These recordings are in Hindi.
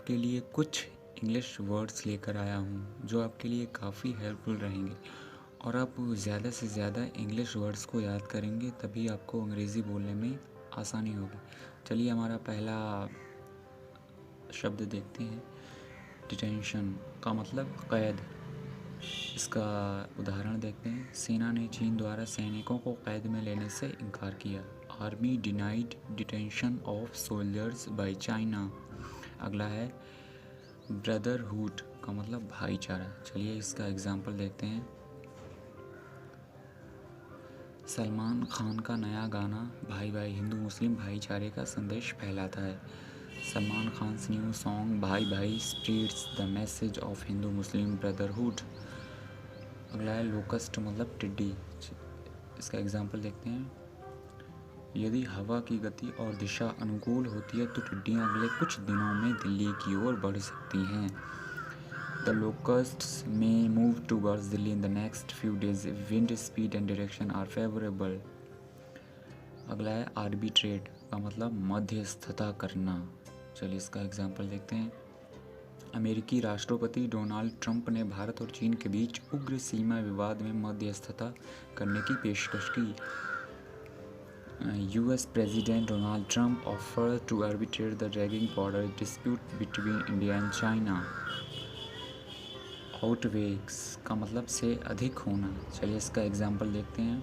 आपके लिए कुछ इंग्लिश वर्ड्स लेकर आया हूँ जो आपके लिए काफ़ी हेल्पफुल रहेंगे और आप ज़्यादा से ज़्यादा इंग्लिश वर्ड्स को याद करेंगे तभी आपको अंग्रेज़ी बोलने में आसानी होगी। चलिए हमारा पहला शब्द देखते हैं। डिटेंशन का मतलब कैद। इसका उदाहरण देखते हैं। सेना ने चीन द्वारा सैनिकों को कैद में लेने से इनकार किया। Army denied detention of soldiers by China. अगला है ब्रदरहुड का मतलब भाईचारा। चलिए इसका एग्जाम्पल देखते हैं। सलमान खान का नया गाना भाई भाई हिंदू मुस्लिम भाईचारे का संदेश फैलाता है। सलमान खान्स न्यू सॉन्ग भाई भाई spreads the message of Hindu Muslim brotherhood. अगला है लोकस्ट मतलब टिड्डी। इसका एग्जाम्पल देखते हैं। यदि हवा की गति और दिशा अनुकूल होती है तो टिड्डियाँ अगले कुछ दिनों में दिल्ली की ओर बढ़ सकती हैं। The locusts may move towards Delhi in the next few days if wind speed and direction are favorable. अगला है आर्बिट्रेट का मतलब मध्यस्थता करना। चलिए इसका एग्जाम्पल देखते हैं। अमेरिकी राष्ट्रपति डोनाल्ड ट्रंप ने भारत और चीन के बीच उग्र सीमा विवाद में मध्यस्थता करने की पेशकश की। US President Donald Trump offered to arbitrate the dragging border dispute between India and China. आउटवेक्स का मतलब से अधिक होना। चलिए इसका एग्जाम्पल देखते हैं।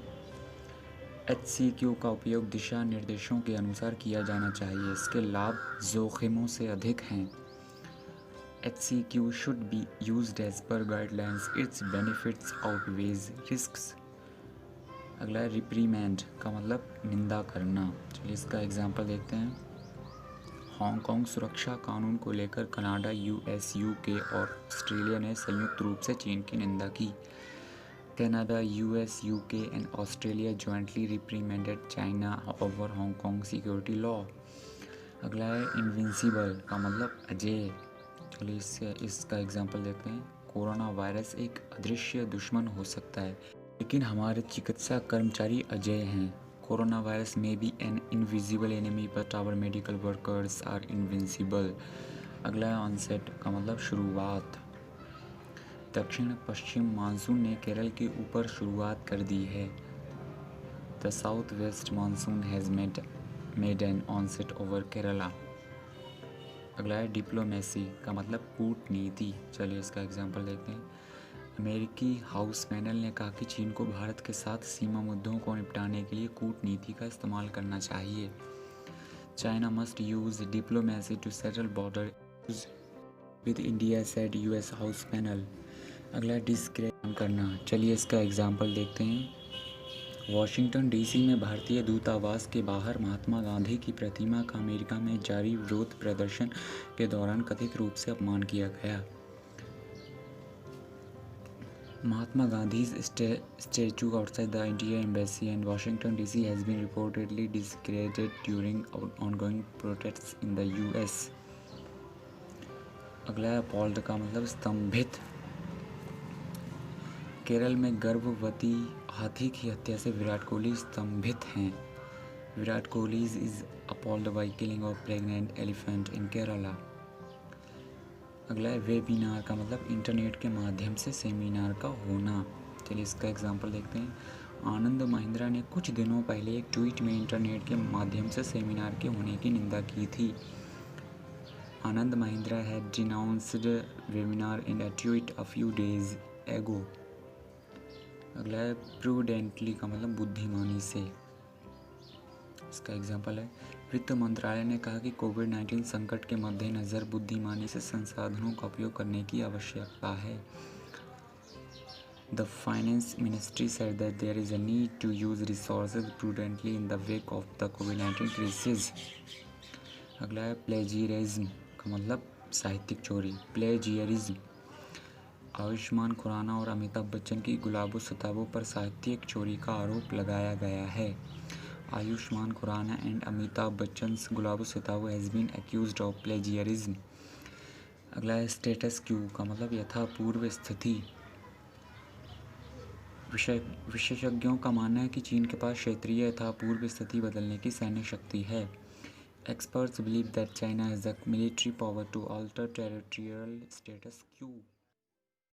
HCQ का उपयोग दिशा निर्देशों के अनुसार किया जाना चाहिए। इसके लाभ जोखिमों से अधिक हैं। HCQ should be used as per guidelines. Its benefits outweighs risks. अगला है रिप्रीमेंड का मतलब निंदा करना। चलिए इसका एग्जाम्पल देखते हैं। हांगकांग सुरक्षा कानून को लेकर कनाडा, US, UK और ऑस्ट्रेलिया ने संयुक्त रूप से चीन की निंदा की। Canada, US, UK and Australia jointly reprimanded China over Hong Kong security law. अगला है इनविंसिबल का मतलब अजेय। चलिए इसका एग्जाम्पल देखते हैं। कोरोना वायरस एक अदृश्य दुश्मन हो सकता है लेकिन हमारे चिकित्सा कर्मचारी अजेय हैं। Coronavirus may be an invisible enemy but our medical workers are invincible. अगला है ऑनसेट का मतलब शुरुआत। दक्षिण पश्चिम मानसून ने केरल के ऊपर शुरुआत कर दी है। The southwest monsoon has made an onset over Kerala. अगला है डिप्लोमेसी का मतलब कूटनीति। चलिए इसका एग्जाम्पल देखते हैं। अमेरिकी हाउस पैनल ने कहा कि चीन को भारत के साथ सीमा मुद्दों को निपटाने के लिए कूटनीति का इस्तेमाल करना चाहिए। China must use diplomacy to settle border with India said US house panel. अगला डिस्क्रेडिट करना। चलिए इसका एग्जाम्पल देखते हैं। वॉशिंगटन DC में भारतीय दूतावास के बाहर महात्मा गांधी की प्रतिमा का अमेरिका में जारी विरोध प्रदर्शन के दौरान कथित रूप से अपमान किया गया। Mahatma Gandhi's statue outside the India Embassy in Washington DC has been reportedly desecrated during ongoing protests in the US. अगला है appalled का मतलब स्तंभित। केरल में गर्भवती हाथी की हत्या से विराट कोहली स्तंभित हैं। Virat Kohli is appalled by killing of pregnant elephant in Kerala. अगला है वेबिनार का मतलब इंटरनेट के माध्यम से सेमिनार का होना। चलिए इसका एग्जांपल देखते हैं। आनंद महिंद्रा ने कुछ दिनों पहले एक ट्वीट में इंटरनेट के माध्यम से सेमिनार के होने की निंदा की थी। Anand Mahindra had denounced webinar in a tweet a few days ago. अगला है प्रूडेंटली का मतलब बुद्धिमानी से। इसका एग्जाम्पल है। वित्त मंत्रालय ने कहा कि कोविड-19 संकट के मद्देनज़र बुद्धिमानी से संसाधनों का उपयोग करने की आवश्यकता है। The finance ministry said that there is a need to use resources prudently in the wake of the COVID-19 crisis. अगला है प्लेजियरिज्म का मतलब साहित्यिक चोरी। प्लेजियरिज्म। आयुष्मान खुराना और अमिताभ बच्चन की गुलाबो सिताबों पर साहित्यिक चोरी का आरोप लगाया गया है। Ayushmann Khurrana and Amitabh Bachchan's Gulabo Sitabo has been accused of plagiarism. अगला है स्टेटस क्यू का मतलब यथापूर्व स्थिति। विशेषज्ञों का मानना है कि चीन के पास क्षेत्रीय यथापूर्व स्थिति बदलने की सैन्य शक्ति है। Experts believe that China has the military power to alter territorial status quo.